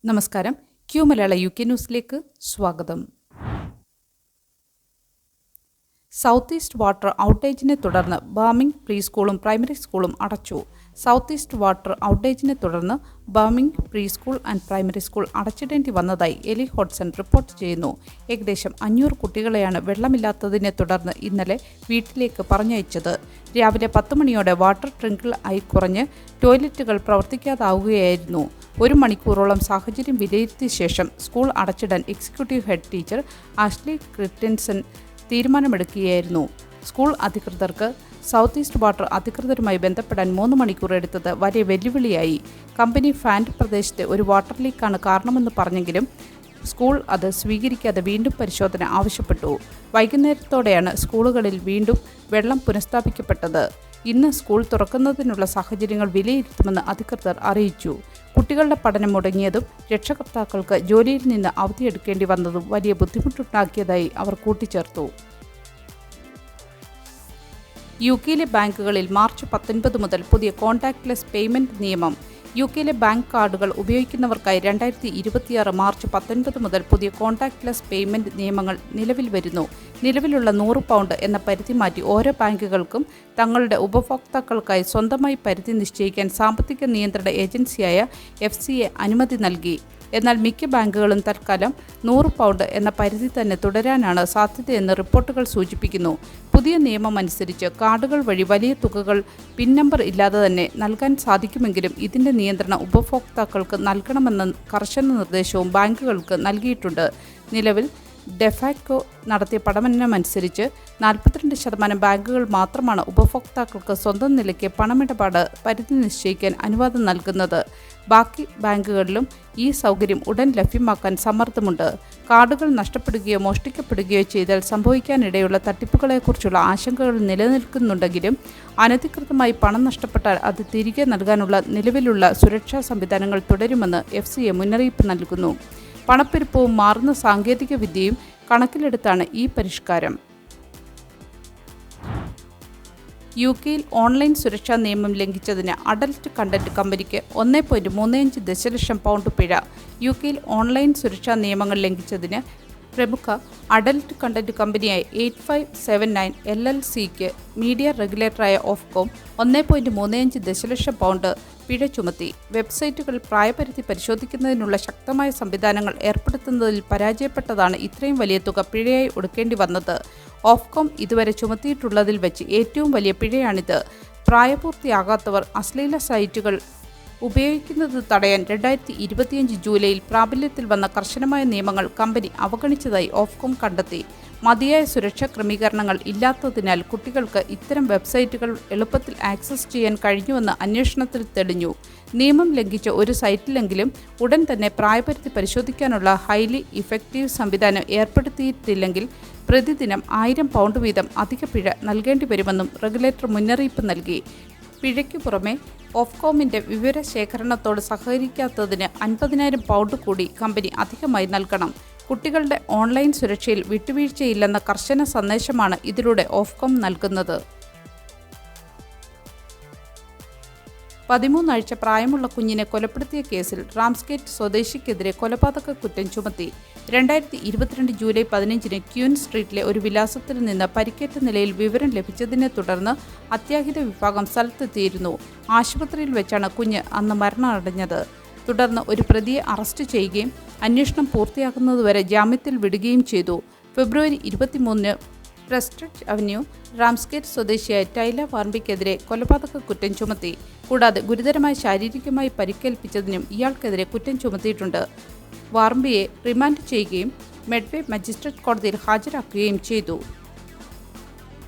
നമസ്കാരം. ക്യൂ മലയാള UK ന്യൂസിലേക്ക് സ്വാഗതം. സൗത്ത് ഈസ്റ്റ് വാട്ടർ ഔട്ടേജിനെ തുടർന്ന് ബർമിംഗ് പ്രീ സ്കൂളും പ്രൈമറി സ്കൂളും അടച്ചു. സൗത്ത് ഈസ്റ്റ് വാട്ടർ ഔട്ടേജിനെ തുടർന്ന് ബർമിംഗ് pre school and primary school അടച്ചിടേണ്ടി വന്നതായി എലി ഹോഡ്സൺ റിപ്പോർട്ട് ചെയ്യുന്നു. ഏകദേശം 500 കുട്ടികളെയാണ് വെള്ളമില്ലാത്തതിനെ തുടർന്ന് ഇന്നലെ വീട്ടിലേക്ക് പറഞ്ഞയച്ചത്. രാവിലെ 10 മണിയോടെ വാട്ടർ ട്രിങ്കിൾ ആയി കുറഞ്ഞ് ടോയ്ലറ്റുകൾ പ്രവർത്തിക്കാതാവുകയായിരുന്നു. 1 മണിക്കൂറോളം സാഹചര്യം വിലയിരുത്തിയ ശേഷം സ്കൂൾ അടച്ചിടാൻ executive head teacher Ashley Crittenson തീരുമാനമെടുക്കുകയായിരുന്നു. സ്കൂൾ അധികൃതർക്ക് സൗത്ത് ഈസ്റ്റ് വാട്ടർ അധികൃതരുമായി ബന്ധപ്പെടാൻ 3 മണിക്കൂർ എടുത്തത് വലിയ വെല്ലുവിളിയായി. കമ്പനി ഫാൻഡ് പ്രദേശത്തെ ഒരു വാട്ടർ ലീക്കാണ് കാരണമെന്ന് പറഞ്ഞെങ്കിലും സ്കൂൾ അത് സ്വീകരിക്കാതെ വീണ്ടും പരിശോധന ആവശ്യപ്പെട്ടു. വൈകുന്നേരത്തോടെയാണ് സ്കൂളുകളിൽ വീണ്ടും വെള്ളം പുനഃസ്ഥാപിക്കപ്പെട്ടത്. ഇന്ന് സ്കൂൾ തുറക്കുന്നതിനുള്ള സാഹചര്യങ്ങൾ വിലയിരുത്തുമെന്ന് അധികൃതർ അറിയിച്ചു. കുട്ടികളുടെ പഠനം മുടങ്ങിയതും രക്ഷകർത്താക്കൾക്ക് ജോലിയിൽ നിന്ന് അവധിയെടുക്കേണ്ടി വന്നതും വലിയ ബുദ്ധിമുട്ടുണ്ടാക്കിയതായി അവർ കൂട്ടിച്ചേർത്തു. UK ബാങ്കുകളിൽ മാർച്ച് 19 മുതൽ പുതിയ കോൺടാക്ട്ലെസ് പേയ്മെന്റ് നിയമം. UK ബാങ്ക് കാർഡുകൾ ഉപയോഗിക്കുന്നവർക്കായി 2026 മാർച്ച് 19 മുതൽ പുതിയ കോൺടാക്ട്ലെസ് പേയ്മെന്റ് നിയമങ്ങൾ നിലവിൽ വരുന്നു. നിലവിലുള്ള £100 എന്ന പരിധി മാറ്റി ഓരോ ബാങ്കുകൾക്കും തങ്ങളുടെ ഉപഭോക്താക്കൾക്കായി സ്വന്തമായി പരിധി നിശ്ചയിക്കാൻ സാമ്പത്തിക നിയന്ത്രണ ഏജൻസിയായ FCA അനുമതി നൽകി. എന്നാൽ മിക്ക ബാങ്കുകളും തൽക്കാലം £100 എന്ന പരിധി തന്നെ തുടരാനാണ് സാധ്യതയെന്ന് റിപ്പോർട്ടുകൾ സൂചിപ്പിക്കുന്നു. പുതിയ നിയമം അനുസരിച്ച് കാർഡുകൾ വഴി വലിയ തുകകൾ പിൻ നമ്പർ ഇല്ലാതെ തന്നെ നൽകാൻ സാധിക്കുമെങ്കിലും ഇതിൻ്റെ നിയന്ത്രണം ഉപഭോക്താക്കൾക്ക് നൽകണമെന്ന കർശന നിർദ്ദേശവും ബാങ്കുകൾക്ക് നൽകിയിട്ടുണ്ട്. നിലവിൽ ഡെഫാക്കോ നടത്തിയ പഠനമനുസരിച്ച് 42% ബാങ്കുകൾ മാത്രമാണ് ഉപഭോക്താക്കൾക്ക് സ്വന്തം നിലയ്ക്ക് പണമിടപാട് പരിധി നിശ്ചയിക്കാൻ അനുവാദം നൽകുന്നത്. ബാക്കി ബാങ്കുകളിലും ഈ സൗകര്യം ഉടൻ ലഭ്യമാക്കാൻ സമ്മർദ്ദമുണ്ട്. കാർഡുകൾ നഷ്ടപ്പെടുകയോ മോഷ്ടിക്കപ്പെടുകയോ ചെയ്താൽ സംഭവിക്കാനിടയുള്ള തട്ടിപ്പുകളെക്കുറിച്ചുള്ള ആശങ്കകൾ നിലനിൽക്കുന്നുണ്ടെങ്കിലും അനധികൃതമായി പണം നഷ്ടപ്പെട്ടാൽ അത് തിരികെ നൽകാനുള്ള നിലവിലുള്ള സുരക്ഷാ സംവിധാനങ്ങൾ തുടരുമെന്ന് FCA മുന്നറിയിപ്പ് നൽകുന്നു. പണപ്പെരുപ്പവും മാറുന്ന സാങ്കേതിക വിദ്യയും കണക്കിലെടുത്താണ് ഈ പരിഷ്കാരം. UK ഓൺലൈൻ സുരക്ഷാ നിയമം ലംഘിച്ചതിന് അഡൽട്ട് കണ്ടന്റ് കമ്പനിക്ക് £1.35 ദശലക്ഷം പിഴ. UK ഓൺലൈൻ സുരക്ഷാ നിയമങ്ങൾ ലംഘിച്ചതിന് പ്രമുഖ അഡൽട്ട് കണ്ടന്റ് കമ്പനിയായ 8579 LLCക്ക് മീഡിയ റെഗുലേറ്ററായ ഓഫ്കോം £1.35 ദശലക്ഷം പിഴ ചുമത്തി. വെബ്സൈറ്റുകൾ പ്രായപരിധി പരിശോധിക്കുന്നതിനുള്ള ശക്തമായ സംവിധാനങ്ങൾ ഏർപ്പെടുത്തുന്നതിൽ പരാജയപ്പെട്ടതാണ് ഇത്രയും വലിയ തുക പിഴയായി ഒടുക്കേണ്ടി വന്നത്. ഓഫ്കോം ഇതുവരെ ചുമത്തിയിട്ടുള്ളതിൽ വെച്ച് ഏറ്റവും വലിയ പിഴയാണിത്. പ്രായപൂർത്തിയാകാത്തവർ അശ്ലീല സൈറ്റുകൾ ഉപയോഗിക്കുന്നത് തടയാൻ 2025 ജൂലൈയിൽ പ്രാബല്യത്തിൽ വന്ന കർശനമായ നിയമങ്ങൾ കമ്പനി അവഗണിച്ചതായി ഓഫ്കോം കണ്ടെത്തി. മതിയായ സുരക്ഷാ ക്രമീകരണങ്ങൾ ഇല്ലാത്തതിനാൽ കുട്ടികൾക്ക് ഇത്തരം വെബ്സൈറ്റുകൾ എളുപ്പത്തിൽ ആക്സസ് ചെയ്യാൻ കഴിഞ്ഞുവെന്ന് അന്വേഷണത്തിൽ തെളിഞ്ഞു. നിയമം ലംഘിച്ച ഒരു സൈറ്റിലെങ്കിലും ഉടൻ തന്നെ പ്രായപരിധി പരിശോധിക്കാനുള്ള ഹൈലി ഇഫക്റ്റീവ് സംവിധാനം ഏർപ്പെടുത്തിയിട്ടില്ലെങ്കിൽ പ്രതിദിനം £1000 വീതം അധിക പിഴ നൽകേണ്ടി വരുമെന്നും റെഗുലേറ്റർ മുന്നറിയിപ്പ് നൽകി. പിഴയ്ക്കു പുറമെ ഓഫ്കോമിൻ്റെ വിവരശേഖരണത്തോട് സഹകരിക്കാത്തതിന് £50,000 കൂടി കമ്പനി അധികമായി നൽകണം. കുട്ടികളുടെ ഓൺലൈൻ സുരക്ഷയിൽ വിട്ടുവീഴ്ചയില്ലെന്ന കർശന സന്ദേശമാണ് ഇതിലൂടെ ഓഫ്കോം നൽകുന്നത്. 13 ആഴ്ച പ്രായമുള്ള കുഞ്ഞിനെ കൊലപ്പെടുത്തിയ കേസിൽ റാംസ്ഗേറ്റ് സ്വദേശിക്കെതിരെ കൊലപാതക കുറ്റം ചുമത്തി. 2022 ജൂലൈ 15 ക്യൂൻ സ്ട്രീറ്റിലെ ഒരു വിലാസത്തിൽ നിന്ന് പരിക്കേറ്റ നിലയിൽ വിവരം ലഭിച്ചതിനെ തുടർന്ന് അത്യാഹിത വിഭാഗം സ്ഥലത്തെത്തിയിരുന്നു. ആശുപത്രിയിൽ വെച്ചാണ് കുഞ്ഞ് അന്ന് മരണമടഞ്ഞത്. തുടർന്ന് ഒരു പ്രതിയെ അറസ്റ്റ് ചെയ്യുകയും അന്വേഷണം പൂർത്തിയാക്കുന്നതുവരെ ജാമ്യത്തിൽ വിടുകയും ചെയ്തു. ഫെബ്രുവരി 23 പ്രസ്റ്റഡ് അവന്യൂ റാംസ്ഗേറ്റ് സ്വദേശിയായ ടൈലർ വാർംബിക്കെതിരെ കൊലപാതക കുറ്റം ചുമത്തി. കൂടാതെ ഗുരുതരമായി ശാരീരികമായി പരിക്കേൽപ്പിച്ചതിനും ഇയാൾക്കെതിരെ കുറ്റം ചുമത്തിയിട്ടുണ്ട്. വാർംബിയെ റിമാൻഡ് ചെയ്യുകയും മെഡ്വേ മജിസ്ട്രേറ്റ് കോടതിയിൽ ഹാജരാക്കുകയും ചെയ്തു.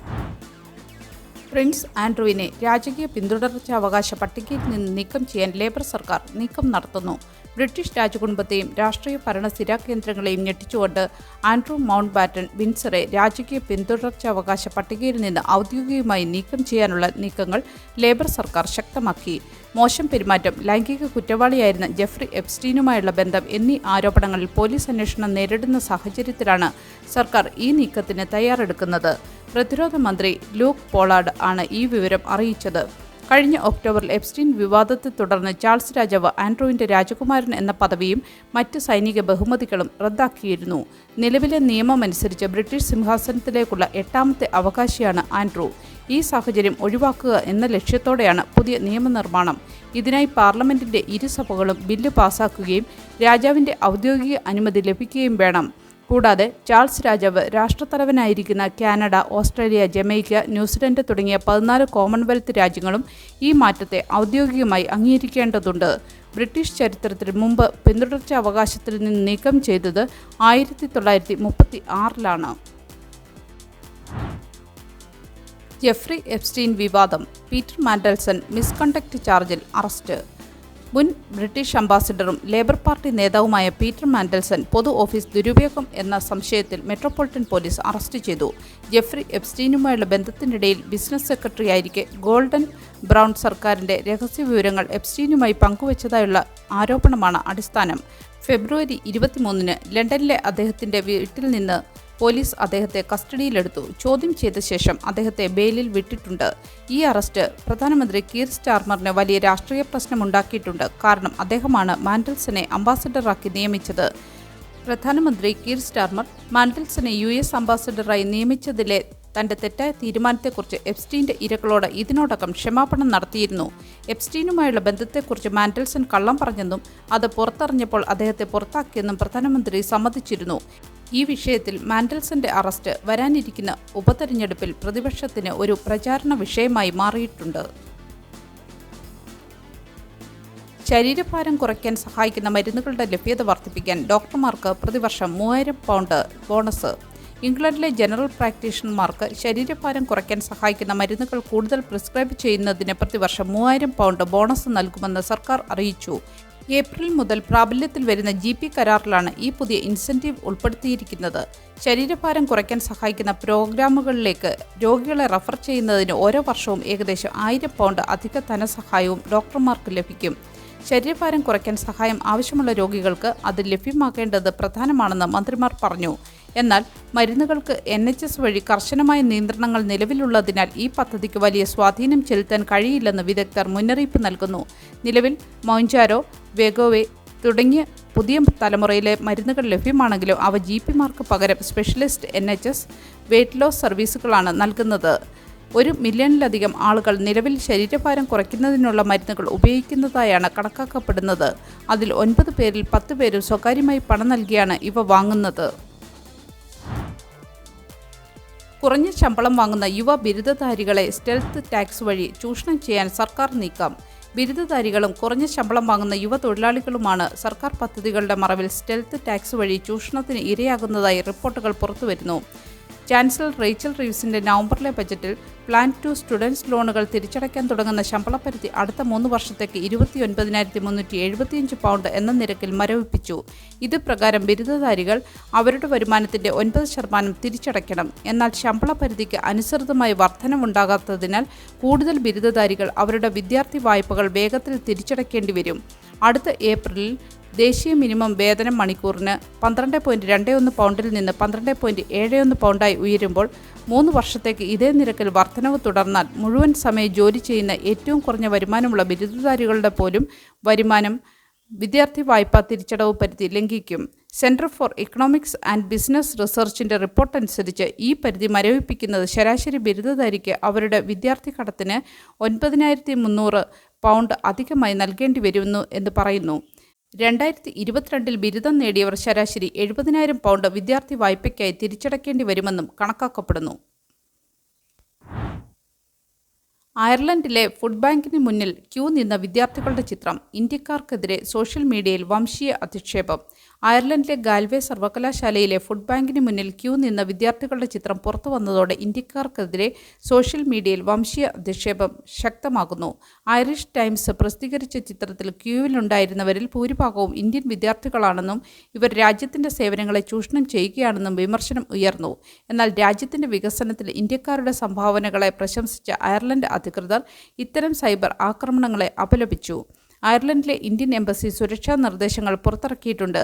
പ്രിൻസ് ആൻഡ്രൂവിനെ രാജകീയ പിന്തുടർച്ചാവകാശ പട്ടികയിൽ നിന്ന് നീക്കം ചെയ്യാൻ ലേബർ സർക്കാർ നീക്കം നടത്തുന്നു. ബ്രിട്ടീഷ് രാജകുടുംബത്തെയും രാഷ്ട്രീയ ഭരണ സ്ഥിരാകേന്ദ്രങ്ങളെയും ഞെട്ടിച്ചുകൊണ്ട് ആൻഡ്രൂ മൗണ്ട് ബാറ്റൻ വിൻസറെ രാജകീയ പിന്തുടർച്ചാവകാശ പട്ടികയിൽ നിന്ന് ഔദ്യോഗികമായി നീക്കം ചെയ്യാനുള്ള നീക്കങ്ങൾ ലേബർ സർക്കാർ ശക്തമാക്കി. മോശം പെരുമാറ്റം, ലൈംഗിക കുറ്റവാളിയായിരുന്ന ജെഫ്രി എപ്സ്റ്റീനുമായുള്ള ബന്ധം എന്നീ ആരോപണങ്ങളിൽ പോലീസ് അന്വേഷണം നേരിടുന്ന സാഹചര്യത്തിലാണ് സർക്കാർ ഈ നീക്കത്തിന് തയ്യാറെടുക്കുന്നത്. പ്രതിരോധ മന്ത്രി ലൂക്ക് പോളാർഡ് ആണ് ഈ വിവരം അറിയിച്ചത്. കഴിഞ്ഞ ഒക്ടോബറിൽ എപ്സ്റ്റീൻ വിവാദത്തെ തുടർന്ന് ചാൾസ് രാജാവ് ആൻഡ്രൂവിൻ്റെ രാജകുമാരൻ എന്ന പദവിയും മറ്റ് സൈനിക ബഹുമതികളും റദ്ദാക്കിയിരുന്നു. നിലവിലെ നിയമമനുസരിച്ച് ബ്രിട്ടീഷ് സിംഹാസനത്തിലേക്കുള്ള 8ാമത്തെ അവകാശിയാണ് ആൻഡ്രൂ. ഈ സാഹചര്യം ഒഴിവാക്കുക എന്ന ലക്ഷ്യത്തോടെയാണ് പുതിയ നിയമനിർമ്മാണം. ഇതിനായി പാർലമെന്റിന്റെ ഇരുസഭകളും ബില്ല് പാസാക്കുകയും രാജാവിൻ്റെ ഔദ്യോഗിക അനുമതി ലഭിക്കുകയും വേണം. കൂടാതെ ചാൾസ് രാജാവ് രാഷ്ട്രത്തലവനായിരിക്കുന്ന കാനഡ, ഓസ്ട്രേലിയ, ജമൈക്ക, ന്യൂസിലൻഡ് തുടങ്ങിയ 14 കോമൺവെൽത്ത് രാജ്യങ്ങളും ഈ മാറ്റത്തെ ഔദ്യോഗികമായി അംഗീകരിക്കേണ്ടതുണ്ട്. ബ്രിട്ടീഷ് ചരിത്രത്തിൽ മുമ്പ് പിന്തുടർച്ചാ അവകാശത്തിൽ നിന്ന് നീക്കം ചെയ്തത് 1936-ലാണ്. ജെഫ്രി എപ്സ്റ്റീൻ വിവാദം. പീറ്റർ മാൻഡൽസൺ മിസ്കണ്ടക്ട് ചാർജിൽ അറസ്റ്റ്. മുൻ ബ്രിട്ടീഷ് അംബാസിഡറും ലേബർ പാർട്ടി നേതാവുമായ പീറ്റർ മാൻഡൽസൺ പൊതു ഓഫീസ് ദുരുപയോഗം എന്ന സംശയത്തിൽ മെട്രോപൊളിറ്റൻ പോലീസ് അറസ്റ്റ് ചെയ്തു. ജെഫ്രി എപ്സ്റ്റീനുമായുള്ള ബന്ധത്തിനിടയിൽ ബിസിനസ് സെക്രട്ടറിയായിരിക്കെ ഗോൾഡൻ ബ്രൗൺ സർക്കാരിൻ്റെ രഹസ്യവിവരങ്ങൾ എപ്സ്റ്റീനുമായി പങ്കുവച്ചതായുള്ള ആരോപണമാണ് അടിസ്ഥാനം. ഫെബ്രുവരി 23-ന് ലണ്ടനിലെ അദ്ദേഹത്തിൻ്റെ വീട്ടിൽ നിന്ന് പോലീസ് അദ്ദേഹത്തെ കസ്റ്റഡിയിലെടുത്തു. ചോദ്യം ചെയ്ത ശേഷം അദ്ദേഹത്തെ ബെയിലിൽ വിട്ടിട്ടുണ്ട്. ഈ അറസ്റ്റ് പ്രധാനമന്ത്രി കീർ സ്റ്റാർമറിന് വലിയ രാഷ്ട്രീയ പ്രശ്നമുണ്ടാക്കിയിട്ടുണ്ട്. കാരണം അദ്ദേഹമാണ് മാൻഡൽസനെ അംബാസഡറാക്കി നിയമിച്ചത്. പ്രധാനമന്ത്രി കീർ സ്റ്റാർമർ മാൻഡൽസനെ US അംബാസഡറായി നിയമിച്ചതിലെ തൻ്റെ തെറ്റായ തീരുമാനത്തെക്കുറിച്ച് എപ്സ്റ്റീൻ്റെ ഇരകളോട് ഇതിനോടകം ക്ഷമാപണം നടത്തിയിരുന്നു. എപ്സ്റ്റീനുമായുള്ള ബന്ധത്തെക്കുറിച്ച് മാൻഡൽസൺ കള്ളം പറഞ്ഞെന്നും അത് പുറത്തറിഞ്ഞപ്പോൾ അദ്ദേഹത്തെ പുറത്താക്കിയെന്നും പ്രധാനമന്ത്രി സമ്മതിച്ചിരുന്നു. ഈ വിഷയത്തിൽ മാൻഡൽസന്റെ അറസ്റ്റ് വരാനിരിക്കുന്ന ഉപതെരഞ്ഞെടുപ്പിൽ പ്രതിപക്ഷത്തിന് ഒരു പ്രചാരണ വിഷയമായി മാറിയിട്ടുണ്ട്. ശരീരഭാരം കുറയ്ക്കാൻ സഹായിക്കുന്ന മരുന്നുകളുടെ ലഭ്യത വർദ്ധിപ്പിക്കാൻ ഡോക്ടർമാർക്ക് പ്രതിവർഷം 3000 പൗണ്ട് ബോണസ്. ഇംഗ്ലണ്ടിലെ ജനറൽ പ്രാക്ടീഷണർമാർക്ക് ശരീരഭാരം കുറയ്ക്കാൻ സഹായിക്കുന്ന മരുന്നുകൾ കൂടുതൽ പ്രിസ്ക്രൈബ് ചെയ്യുന്നതിന് പ്രതിവർഷം 3000 പൗണ്ട് ബോണസ് നൽകുമെന്ന് സർക്കാർ അറിയിച്ചു. ഏപ്രിൽ മുതൽ പ്രാബല്യത്തിൽ വരുന്ന GP കരാറിലാണ് ഈ പുതിയ ഇൻസെൻറ്റീവ് ഉൾപ്പെടുത്തിയിരിക്കുന്നത്. ശരീരഭാരം കുറയ്ക്കാൻ സഹായിക്കുന്ന പ്രോഗ്രാമുകളിലേക്ക് രോഗികളെ റഫർ ചെയ്യുന്നതിന് ഓരോ വർഷവും ഏകദേശം 1000 പൗണ്ട് അധിക ധനസഹായവും ഡോക്ടർമാർക്ക് ലഭിക്കും. ശരീരഭാരം കുറയ്ക്കാൻ സഹായം ആവശ്യമുള്ള രോഗികൾക്ക് അത് ലഭ്യമാക്കേണ്ടത് പ്രധാനമാണെന്ന് മന്ത്രിമാർ പറഞ്ഞു. എന്നാൽ മരുന്നുകൾക്ക് NHS വഴി കർശനമായ നിയന്ത്രണങ്ങൾ നിലവിലുള്ളതിനാൽ ഈ പദ്ധതിക്ക് വലിയ സ്വാധീനം ചെലുത്താൻ കഴിയില്ലെന്ന് വിദഗ്ധർ മുന്നറിയിപ്പ് നൽകുന്നു. നിലവിൽ മൊഞ്ചാരോ, വെഗോവെ തുടങ്ങിയ പുതിയ തലമുറയിലെ മരുന്നുകൾ ലഭ്യമാണെങ്കിലും അവ GPമാർക്ക് പകരം സ്പെഷ്യലിസ്റ്റ് NHS വെയ്റ്റ് ലോസ് സർവീസുകളാണ് നൽകുന്നത്. 1 മില്യണിലധികം ആളുകൾ നിലവിൽ ശരീരഭാരം കുറയ്ക്കുന്നതിനുള്ള മരുന്നുകൾ ഉപയോഗിക്കുന്നതായാണ് കണക്കാക്കപ്പെടുന്നത്. അതിൽ 9 പേരിൽ 10 പേരും സ്വകാര്യമായി പണം നൽകിയാണ് ഇവ വാങ്ങുന്നത്. കുറഞ്ഞ ശമ്പളം വാങ്ങുന്ന യുവ ബിരുദധാരികളെ സ്റ്റെൽത്ത് ടാക്സ് വഴി ചൂഷണം ചെയ്യാൻ സർക്കാർ നീക്കം. ബിരുദധാരികളും കുറഞ്ഞ ശമ്പളം വാങ്ങുന്ന യുവ തൊഴിലാളികളുമാണ് സർക്കാർ പദ്ധതികളുടെ മറവിൽ സ്റ്റെൽത്ത് ടാക്സ് വഴി ചൂഷണത്തിന് ഇരയാകുന്നതായി റിപ്പോർട്ടുകൾ പുറത്തുവരുന്നു. ചാൻസലർ റേച്ചൽ റീവ്സിന്റെ നവംബറിലെ ബജറ്റിൽ പ്ലാൻ ടു സ്റ്റുഡൻസ് ലോണുകൾ തിരിച്ചടയ്ക്കാൻ തുടങ്ങുന്ന ശമ്പളപരിധി അടുത്ത 3 വർഷത്തേക്ക് 29,375 പൗണ്ട് എന്ന നിരക്കിൽ മരവിപ്പിച്ചു. ഇത് പ്രകാരം ബിരുദധാരികൾ അവരുടെ വരുമാനത്തിന്റെ 9% തിരിച്ചടയ്ക്കണം. എന്നാൽ ശമ്പള പരിധിക്ക് അനുസൃതമായി വർധനവുണ്ടാകാത്തതിനാൽ കൂടുതൽ ബിരുദധാരികൾ അവരുടെ വിദ്യാർത്ഥി വായ്പകൾ വേഗത്തിൽ തിരിച്ചടയ്ക്കേണ്ടി വരും. അടുത്ത ഏപ്രിലിൽ ദേശീയ മിനിമം വേതനം മണിക്കൂറിന് 12.21 പൗണ്ടിൽ നിന്ന് 12.71 പൗണ്ടായി ഉയരുമ്പോൾ 3 വർഷത്തേക്ക് ഇതേ നിരക്കിൽ വർധനവ് തുടർന്നാൽ മുഴുവൻ സമയ ജോലി ചെയ്യുന്ന ഏറ്റവും കുറഞ്ഞ വരുമാനമുള്ള ബിരുദധാരികളുടെ പോലും വരുമാനം വിദ്യാർത്ഥി വായ്പാ തിരിച്ചടവ് പരിധി ലംഘിക്കും. Centre for economics and business റിസർച്ചിന്റെ റിപ്പോർട്ട് അനുസരിച്ച് ഈ പരിധി മരവിപ്പിക്കുന്നത് ശരാശരി ബിരുദധാരിക്ക് അവരുടെ വിദ്യാർത്ഥി കടത്തിന് 9,300 പൗണ്ട് അധികമായി നൽകേണ്ടി വരുന്നു എന്ന് പറയുന്നു. 2022 ബിരുദം നേടിയവർ ശരാശരി 70,000 പൗണ്ട് വിദ്യാർത്ഥി വായ്പയ്ക്കായി തിരിച്ചടയ്ക്കേണ്ടി വരുമെന്നും കണക്കാക്കപ്പെടുന്നു. അയർലൻഡിലെ ഫുഡ് ബാങ്കിന് മുന്നിൽ ക്യൂ നിന്ന വിദ്യാർത്ഥികളുടെ ചിത്രം. ഇന്ത്യക്കാർക്കെതിരെ സോഷ്യൽ മീഡിയയിൽ വംശീയ അധിക്ഷേപം. അയർലൻഡിലെ ഗാൽവേ സർവകലാശാലയിലെ ഫുഡ് ബാങ്കിന് മുന്നിൽ ക്യൂ നിന്ന വിദ്യാർത്ഥികളുടെ ചിത്രം പുറത്തു വന്നതോടെ ഇന്ത്യക്കാർക്കെതിരെ സോഷ്യൽ മീഡിയയിൽ വംശീയ അധിക്ഷേപം ശക്തമാകുന്നു. ഐറിഷ് ടൈംസ് പ്രസിദ്ധീകരിച്ച ചിത്രത്തിൽ ക്യൂവിലുണ്ടായിരുന്നവരിൽ ഭൂരിഭാഗവും ഇന്ത്യൻ വിദ്യാർത്ഥികളാണെന്നും ഇവർ രാജ്യത്തിൻ്റെ സേവനങ്ങളെ ചൂഷണം ചെയ്യുകയാണെന്നും വിമർശനം ഉയർന്നു. എന്നാൽ രാജ്യത്തിൻ്റെ വികസനത്തിൽ ഇന്ത്യക്കാരുടെ സംഭാവനകളെ പ്രശംസിച്ച അയർലൻഡ് അധികൃതർ ഇത്തരം സൈബർ ആക്രമണങ്ങളെ അപലപിച്ചു. അയർലൻഡിലെ ഇന്ത്യൻ എംബസി സുരക്ഷാ നിർദ്ദേശങ്ങൾ പുറത്തിറക്കിയിട്ടുണ്ട്.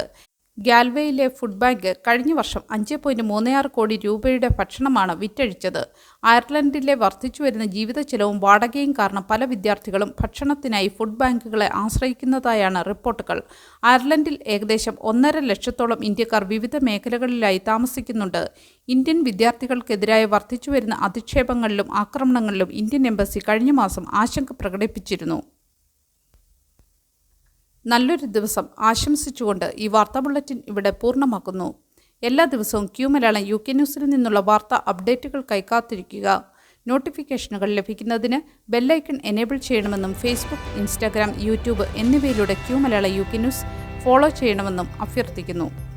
ഗാൽവേയിലെ ഫുഡ് ബാങ്ക് കഴിഞ്ഞ വർഷം 5.36 കോടി രൂപയുടെ ഭക്ഷണമാണ് വിറ്റഴിച്ചത്. അയർലൻഡിലെ വർദ്ധിച്ചുവരുന്ന ജീവിത ചെലവും വാടകയും കാരണം പല വിദ്യാർത്ഥികളും ഭക്ഷണത്തിനായി ഫുഡ് ബാങ്കുകളെ ആശ്രയിക്കുന്നതായാണ് റിപ്പോർട്ടുകൾ. അയർലൻഡിൽ ഏകദേശം 1.5 ലക്ഷത്തോളം ഇന്ത്യക്കാർ വിവിധ മേഖലകളിലായി താമസിക്കുന്നുണ്ട്. ഇന്ത്യൻ വിദ്യാർത്ഥികൾക്കെതിരായ വർദ്ധിച്ചുവരുന്ന അധിക്ഷേപങ്ങളിലും ആക്രമണങ്ങളിലും ഇന്ത്യൻ എംബസി കഴിഞ്ഞ മാസം ആശങ്ക പ്രകടിപ്പിച്ചിരുന്നു. നല്ലൊരു ദിവസം ആശംസിച്ചുകൊണ്ട് ഈ വാർത്താ ബുള്ളറ്റിൻ ഇവിടെ പൂർണ്ണമാക്കുന്നു. എല്ലാ ദിവസവും ക്യൂ മലയാളം UK ന്യൂസിൽ നിന്നുള്ള വാർത്താ അപ്ഡേറ്റുകൾക്കായി കാത്തിരിക്കുക. നോട്ടിഫിക്കേഷനുകൾ ലഭിക്കുന്നതിന് ബെല്ലൈക്കൺ എനേബിൾ ചെയ്യണമെന്നും ഫേസ്ബുക്ക്, ഇൻസ്റ്റാഗ്രാം, യൂട്യൂബ് എന്നിവയിലൂടെ Q Malayalam UK news follow ചെയ്യണമെന്നും അഭ്യർത്ഥിക്കുന്നു.